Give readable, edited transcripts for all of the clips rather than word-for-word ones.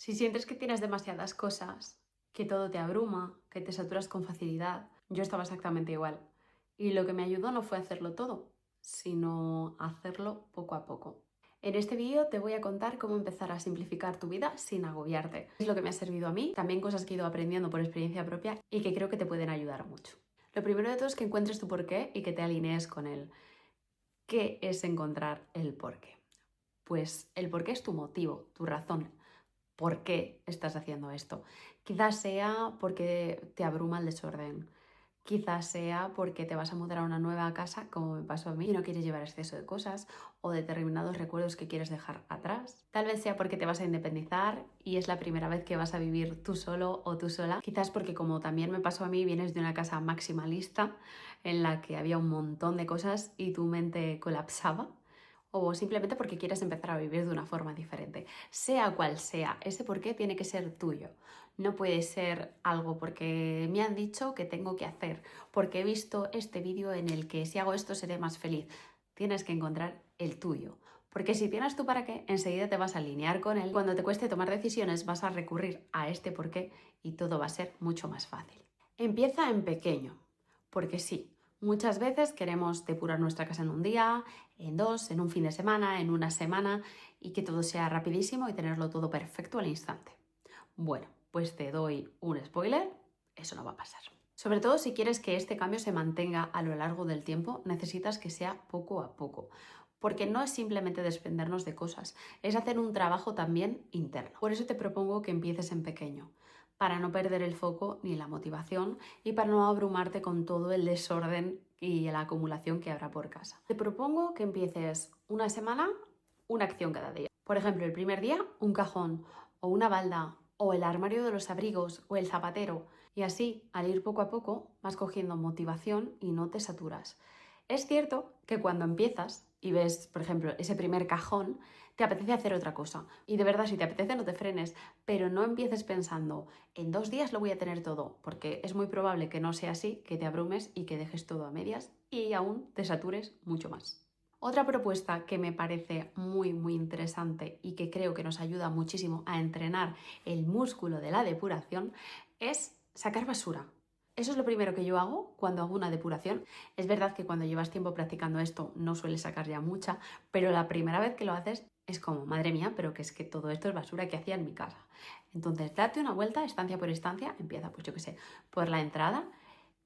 Si sientes que tienes demasiadas cosas, que todo te abruma, que te saturas con facilidad, yo estaba exactamente igual. Y lo que me ayudó no fue hacerlo todo, sino hacerlo poco a poco. En este vídeo te voy a contar cómo empezar a simplificar tu vida sin agobiarte. Es lo que me ha servido a mí, también cosas que he ido aprendiendo por experiencia propia y que creo que te pueden ayudar mucho. Lo primero de todo es que encuentres tu porqué y que te alinees con él. ¿Qué es encontrar el porqué? Pues el porqué es tu motivo, tu razón, por qué estás haciendo esto. Quizás sea porque te abruma el desorden. Quizás sea porque te vas a mudar a una nueva casa, como me pasó a mí, y no quieres llevar exceso de cosas o determinados recuerdos que quieres dejar atrás. Tal vez sea porque te vas a independizar y es la primera vez que vas a vivir tú solo o tú sola. Quizás porque, como también me pasó a mí, vienes de una casa maximalista en la que había un montón de cosas y tu mente colapsaba, o simplemente porque quieres empezar a vivir de una forma diferente. Sea cual sea, ese porqué tiene que ser tuyo. No puede ser algo porque me han dicho que tengo que hacer, porque he visto este vídeo en el que si hago esto seré más feliz. Tienes que encontrar el tuyo. Porque si tienes tu para qué, enseguida te vas a alinear con él. Cuando te cueste tomar decisiones, vas a recurrir a este porqué y todo va a ser mucho más fácil. Empieza en pequeño, porque sí, muchas veces queremos depurar nuestra casa en un día, en dos, en un fin de semana, en una semana y que todo sea rapidísimo y tenerlo todo perfecto al instante. Bueno, pues te doy un spoiler, eso no va a pasar. Sobre todo si quieres que este cambio se mantenga a lo largo del tiempo, necesitas que sea poco a poco. Porque no es simplemente desprendernos de cosas, es hacer un trabajo también interno. Por eso te propongo que empieces en pequeño, para no perder el foco ni la motivación y para no abrumarte con todo el desorden y la acumulación que habrá por casa. Te propongo que empieces una semana, una acción cada día. Por ejemplo, el primer día, un cajón o una balda o el armario de los abrigos o el zapatero. Y así, al ir poco a poco, vas cogiendo motivación y no te saturas. Es cierto que cuando empiezas y ves, por ejemplo, ese primer cajón, te apetece hacer otra cosa. Y de verdad, si te apetece, no te frenes, pero no empieces pensando, en 2 días lo voy a tener todo, porque es muy probable que no sea así, que te abrumes y que dejes todo a medias y aún te satures mucho más. Otra propuesta que me parece muy interesante y que creo que nos ayuda muchísimo a entrenar el músculo de la depuración es sacar basura. Eso es lo primero que yo hago cuando hago una depuración. Es verdad que cuando llevas tiempo practicando esto no sueles sacar ya mucha, pero la primera vez que lo haces es como, madre mía, pero que es que todo esto es basura que hacía en mi casa. Entonces, date una vuelta, estancia por estancia, empieza, pues yo qué sé, por la entrada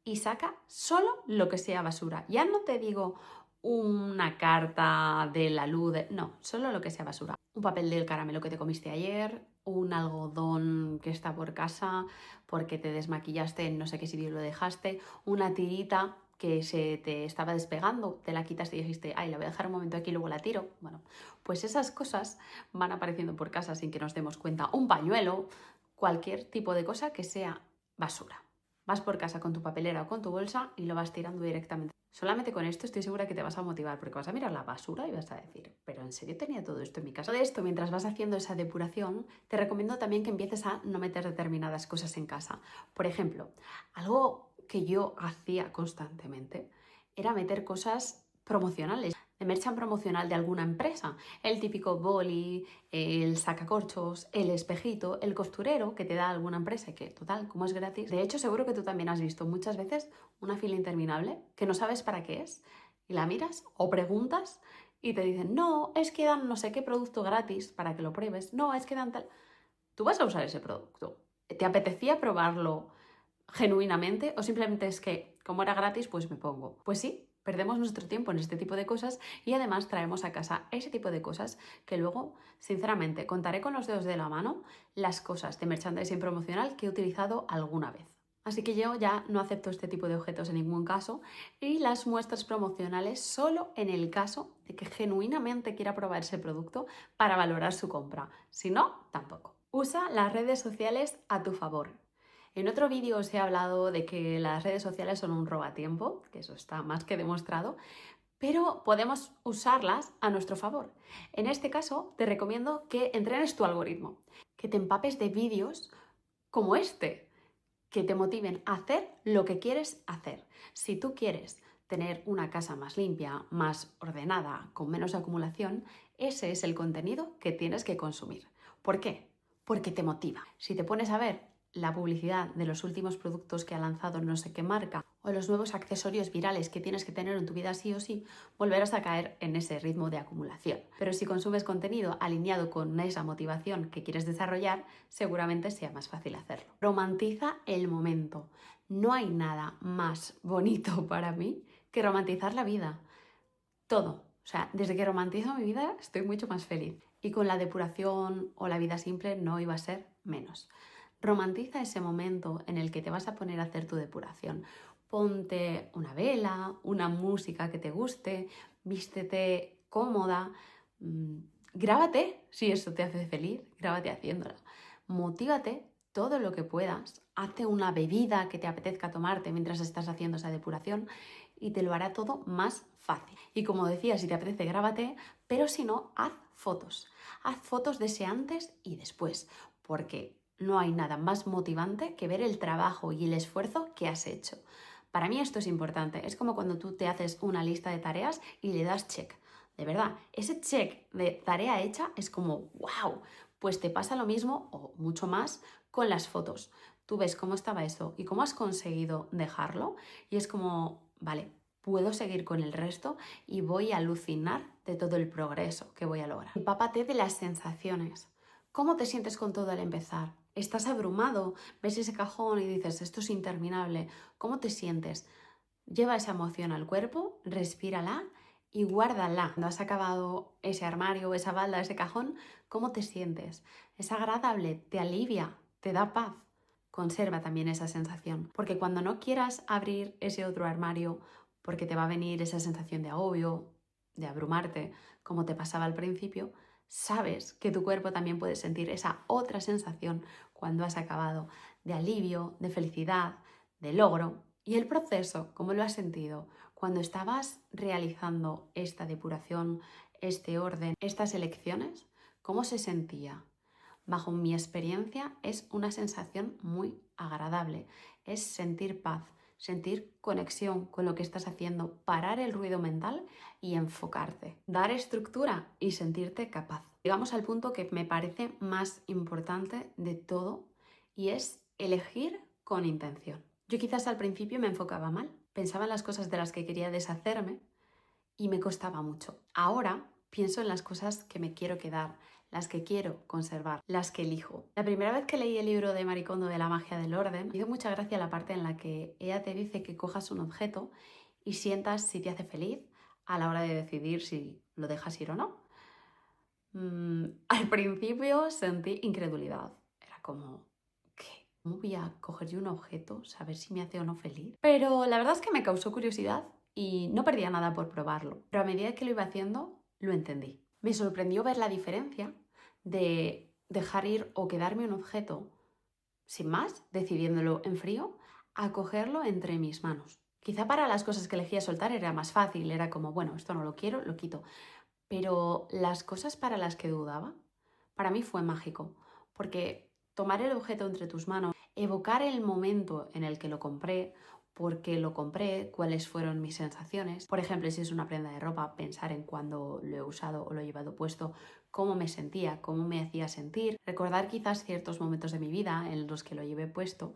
y saca solo lo que sea basura. Ya no te digo una carta de la luz, no, solo lo que sea basura. Un papel del caramelo que te comiste ayer, un algodón que está por casa porque te desmaquillaste en no sé qué sitio lo dejaste, una tirita que se te estaba despegando, te la quitaste y dijiste, ay, la voy a dejar un momento aquí y luego la tiro. Bueno, pues esas cosas van apareciendo por casa sin que nos demos cuenta. Un pañuelo, cualquier tipo de cosa que sea basura. Vas por casa con tu papelera o con tu bolsa y lo vas tirando directamente. Solamente con esto estoy segura que te vas a motivar porque vas a mirar la basura y vas a decir, ¿pero en serio tenía todo esto en mi casa? De esto, mientras vas haciendo esa depuración, te recomiendo también que empieces a no meter determinadas cosas en casa. Por ejemplo, algo que yo hacía constantemente era meter cosas promocionales, de merchan promocional de alguna empresa. El típico boli, el sacacorchos, el espejito, el costurero que te da alguna empresa y que, total, como es gratis. De hecho, seguro que tú también has visto muchas veces una fila interminable que no sabes para qué es y la miras o preguntas y te dicen, no, es que dan no sé qué producto gratis para que lo pruebes, no, es que dan tal... Tú vas a usar ese producto. ¿Te apetecía probarlo genuinamente o simplemente es que como era gratis pues me pongo? Pues sí, perdemos nuestro tiempo en este tipo de cosas y además traemos a casa ese tipo de cosas que luego, sinceramente, contaré con los dedos de la mano las cosas de merchandising promocional que he utilizado alguna vez. Así que yo ya no acepto este tipo de objetos en ningún caso y las muestras promocionales solo en el caso de que genuinamente quiera probar ese producto para valorar su compra. Si no, tampoco. Usa las redes sociales a tu favor. En otro vídeo os he hablado de que las redes sociales son un robatiempo, que eso está más que demostrado, pero podemos usarlas a nuestro favor. En este caso, te recomiendo que entrenes tu algoritmo, que te empapes de vídeos como este, que te motiven a hacer lo que quieres hacer. Si tú quieres tener una casa más limpia, más ordenada, con menos acumulación, ese es el contenido que tienes que consumir. ¿Por qué? porque te motiva. Si te pones a ver la publicidad de los últimos productos que ha lanzado no sé qué marca o los nuevos accesorios virales que tienes que tener en tu vida sí o sí, volverás a caer en ese ritmo de acumulación. Pero si consumes contenido alineado con esa motivación que quieres desarrollar, seguramente sea más fácil hacerlo. Romantiza el momento. No hay nada más bonito para mí que romantizar la vida. Todo. O sea, desde que romantizo mi vida estoy mucho más feliz. Y con la depuración o la vida simple no iba a ser menos. Romantiza ese momento en el que te vas a poner a hacer tu depuración. Ponte una vela, una música que te guste, vístete cómoda, grábate si eso te hace feliz, grábate haciéndola. Motívate todo lo que puedas, hazte una bebida que te apetezca tomarte mientras estás haciendo esa depuración y te lo hará todo más fácil. Y como decía, si te apetece, grábate, pero si no, haz fotos. Haz fotos de ese antes y después, porque no hay nada más motivante que ver el trabajo y el esfuerzo que has hecho. Para mí esto es importante. Es como cuando tú te haces una lista de tareas y le das check. De verdad, ese check de tarea hecha es como ¡wow! Pues te pasa lo mismo o mucho más con las fotos. Tú ves cómo estaba eso y cómo has conseguido dejarlo y es como, vale, puedo seguir con el resto y voy a alucinar de todo el progreso que voy a lograr. Empápate de las sensaciones. ¿Cómo te sientes con todo al empezar? ¿Estás abrumado? ¿Ves ese cajón y dices, esto es interminable? ¿Cómo te sientes? Lleva esa emoción al cuerpo, respírala y guárdala. Cuando has acabado ese armario, esa balda, ese cajón, ¿cómo te sientes? ¿Es agradable? ¿Te alivia? ¿Te da paz? Conserva también esa sensación, porque cuando no quieras abrir ese otro armario, porque te va a venir esa sensación de agobio, de abrumarte, como te pasaba al principio, sabes que tu cuerpo también puede sentir esa otra sensación cuando has acabado, de alivio, de felicidad, de logro. Y el proceso, ¿cómo lo has sentido? Cuando estabas realizando esta depuración, este orden, estas elecciones, ¿cómo se sentía? Bajo mi experiencia es una sensación muy agradable, es sentir paz, sentir conexión con lo que estás haciendo, parar el ruido mental y enfocarte, dar estructura y sentirte capaz. Llegamos al punto que me parece más importante de todo y es elegir con intención. Yo quizás al principio me enfocaba mal, pensaba en las cosas de las que quería deshacerme y me costaba mucho. Ahora pienso en las cosas que me quiero quedar, las que quiero conservar, las que elijo. La primera vez que leí el libro de Marie Kondo de la magia del orden, me hizo mucha gracia la parte en la que ella te dice que cojas un objeto y sientas si te hace feliz a la hora de decidir si lo dejas ir o no. Al principio sentí incredulidad. Era como, ¿qué? ¿Cómo voy a coger yo un objeto, saber si me hace o no feliz? Pero la verdad es que me causó curiosidad y no perdía nada por probarlo. Pero a medida que lo iba haciendo, lo entendí. Me sorprendió ver la diferencia de dejar ir o quedarme un objeto sin más, decidiéndolo en frío, a cogerlo entre mis manos. Quizá para las cosas que elegía soltar era más fácil, era como, bueno, esto no lo quiero, lo quito. Pero las cosas para las que dudaba, para mí fue mágico, porque tomar el objeto entre tus manos, evocar el momento en el que lo compré, por qué lo compré, cuáles fueron mis sensaciones. Por ejemplo, si es una prenda de ropa, pensar en cuándo lo he usado o lo he llevado puesto, cómo me sentía, cómo me hacía sentir. Recordar quizás ciertos momentos de mi vida en los que lo llevé puesto.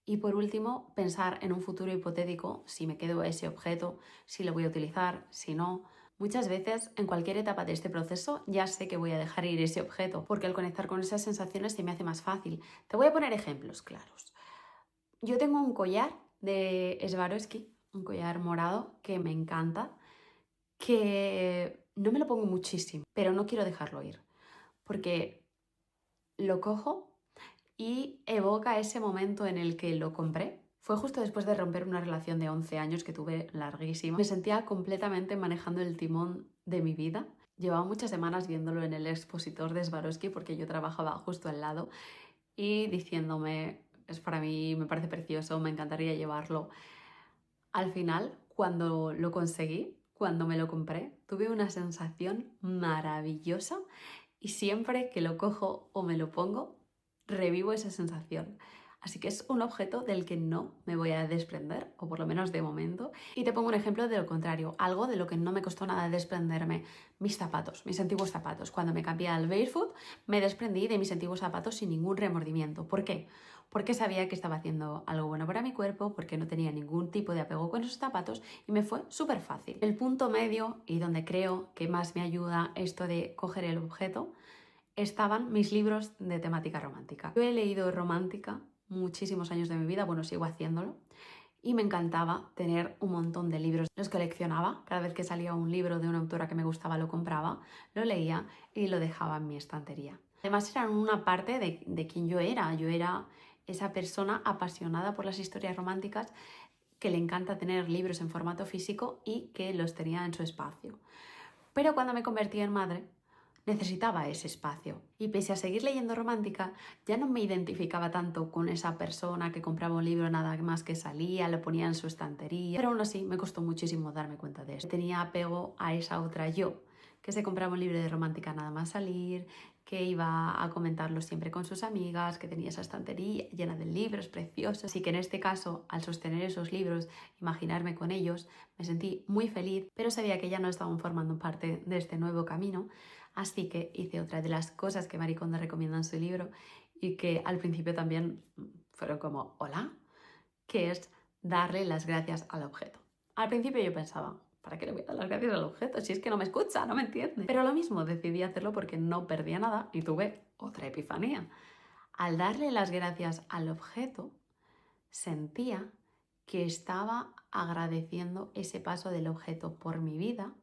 Y por último, pensar en un futuro hipotético, si me quedo ese objeto, si lo voy a utilizar, si no. Muchas veces, en cualquier etapa de este proceso, ya sé que voy a dejar ir ese objeto, porque al conectar con esas sensaciones se me hace más fácil. Te voy a poner ejemplos claros. Yo tengo un collar de Swarovski, un collar morado que me encanta, que no me lo pongo muchísimo, pero no quiero dejarlo ir, porque lo cojo y evoca ese momento en el que lo compré. Fue justo después de romper una relación de 11 años que tuve larguísima. Me sentía completamente manejando el timón de mi vida. Llevaba muchas semanas viéndolo en el expositor de Swarovski porque yo trabajaba justo al lado y diciéndome, es para mí, me parece precioso, me encantaría llevarlo. Al final, cuando lo conseguí, cuando me lo compré, tuve una sensación maravillosa y siempre que lo cojo o me lo pongo, revivo esa sensación. Así que es un objeto del que no me voy a desprender, o por lo menos de momento. Y te pongo un ejemplo de lo contrario, algo de lo que no me costó nada desprenderme. Mis zapatos, mis antiguos zapatos. Cuando me cambié al barefoot, me desprendí de mis antiguos zapatos sin ningún remordimiento. ¿Por qué? Porque sabía que estaba haciendo algo bueno para mi cuerpo, porque no tenía ningún tipo de apego con esos zapatos y me fue súper fácil. El punto medio, y donde creo que más me ayuda esto de coger el objeto, estaban mis libros de temática romántica. Yo he leído romántica muchísimos años de mi vida, bueno, sigo haciéndolo, y me encantaba tener un montón de libros. Los coleccionaba, cada vez que salía un libro de una autora que me gustaba lo compraba, lo leía y lo dejaba en mi estantería. Además eran una parte de quien yo era esa persona apasionada por las historias románticas que le encanta tener libros en formato físico y que los tenía en su espacio. Pero cuando me convertí en madre, necesitaba ese espacio. Y pese a seguir leyendo romántica, ya no me identificaba tanto con esa persona que compraba un libro nada más que salía, lo ponía en su estantería. Pero aún así me costó muchísimo darme cuenta de eso. Tenía apego a esa otra yo, que se compraba un libro de romántica nada más salir, que iba a comentarlo siempre con sus amigas, que tenía esa estantería llena de libros preciosos. Así que en este caso, al sostener esos libros, imaginarme con ellos, me sentí muy feliz, pero sabía que ya no estaban formando parte de este nuevo camino. Así que hice otra de las cosas que Marie Kondo recomienda en su libro y que al principio también fueron como, hola, que es darle las gracias al objeto. Al principio yo pensaba, ¿para qué le voy a dar las gracias al objeto? Si es que no me escucha, no me entiende. Pero lo mismo, decidí hacerlo porque no perdía nada y tuve otra epifanía. Al darle las gracias al objeto, sentía que estaba agradeciendo ese paso del objeto por mi vida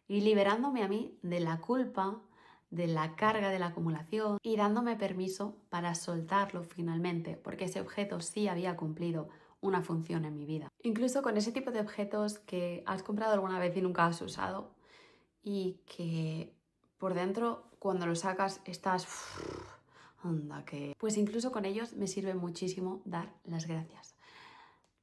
y liberándome a mí de la culpa, de la carga de la acumulación y dándome permiso para soltarlo finalmente, porque ese objeto sí había cumplido una función en mi vida. Incluso con ese tipo de objetos que has comprado alguna vez y nunca has usado y que por dentro cuando los sacas estás... anda que... Pues incluso con ellos me sirve muchísimo dar las gracias.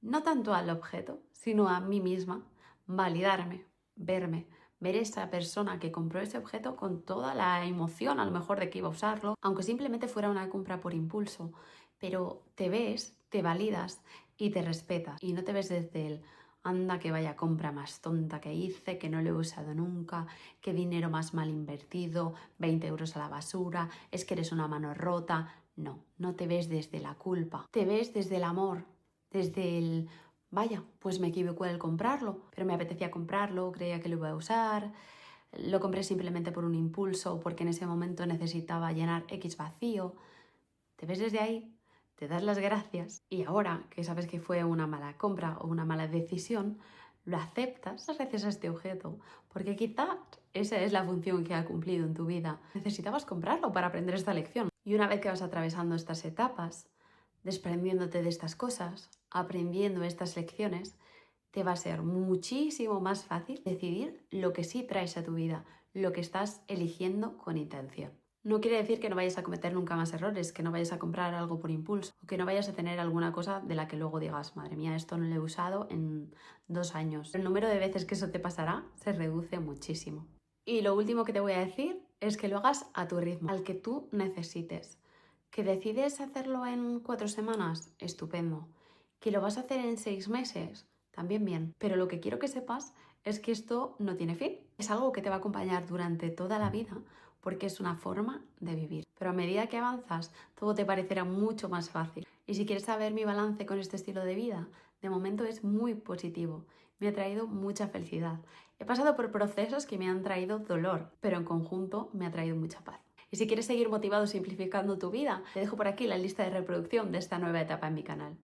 No tanto al objeto, sino a mí misma, validarme, verme, ver esa persona que compró ese objeto con toda la emoción a lo mejor de que iba a usarlo, aunque simplemente fuera una compra por impulso, pero te ves, te validas y te respetas y no te ves desde el anda que vaya compra más tonta que hice, que no lo he usado nunca, qué dinero más mal invertido, 20 euros a la basura, es que eres una mano rota. No, no te ves desde la culpa, te ves desde el amor, desde el vaya, pues me equivoqué al comprarlo, pero me apetecía comprarlo, creía que lo iba a usar, lo compré simplemente por un impulso o porque en ese momento necesitaba llenar X vacío. ¿Te ves desde ahí? Te das las gracias y ahora que sabes que fue una mala compra o una mala decisión, lo aceptas gracias a este objeto, porque quizás esa es la función que ha cumplido en tu vida. Necesitabas comprarlo para aprender esta lección. Y una vez que vas atravesando estas etapas, desprendiéndote de estas cosas, aprendiendo estas lecciones, te va a ser muchísimo más fácil decidir lo que sí traes a tu vida, lo que estás eligiendo con intención. No quiere decir que no vayas a cometer nunca más errores, que no vayas a comprar algo por impulso o que no vayas a tener alguna cosa de la que luego digas, madre mía, esto no lo he usado en 2 años. El número de veces que eso te pasará se reduce muchísimo. Y lo último que te voy a decir es que lo hagas a tu ritmo, al que tú necesites. ¿Que decides hacerlo en 4 semanas? Estupendo. ¿Que lo vas a hacer en 6 meses? También bien. Pero lo que quiero que sepas es que esto no tiene fin. Es algo que te va a acompañar durante toda la vida porque es una forma de vivir. Pero a medida que avanzas, todo te parecerá mucho más fácil. Y si quieres saber mi balance con este estilo de vida, de momento es muy positivo. Me ha traído mucha felicidad. He pasado por procesos que me han traído dolor, pero en conjunto me ha traído mucha paz. Y si quieres seguir motivado simplificando tu vida, te dejo por aquí la lista de reproducción de esta nueva etapa en mi canal.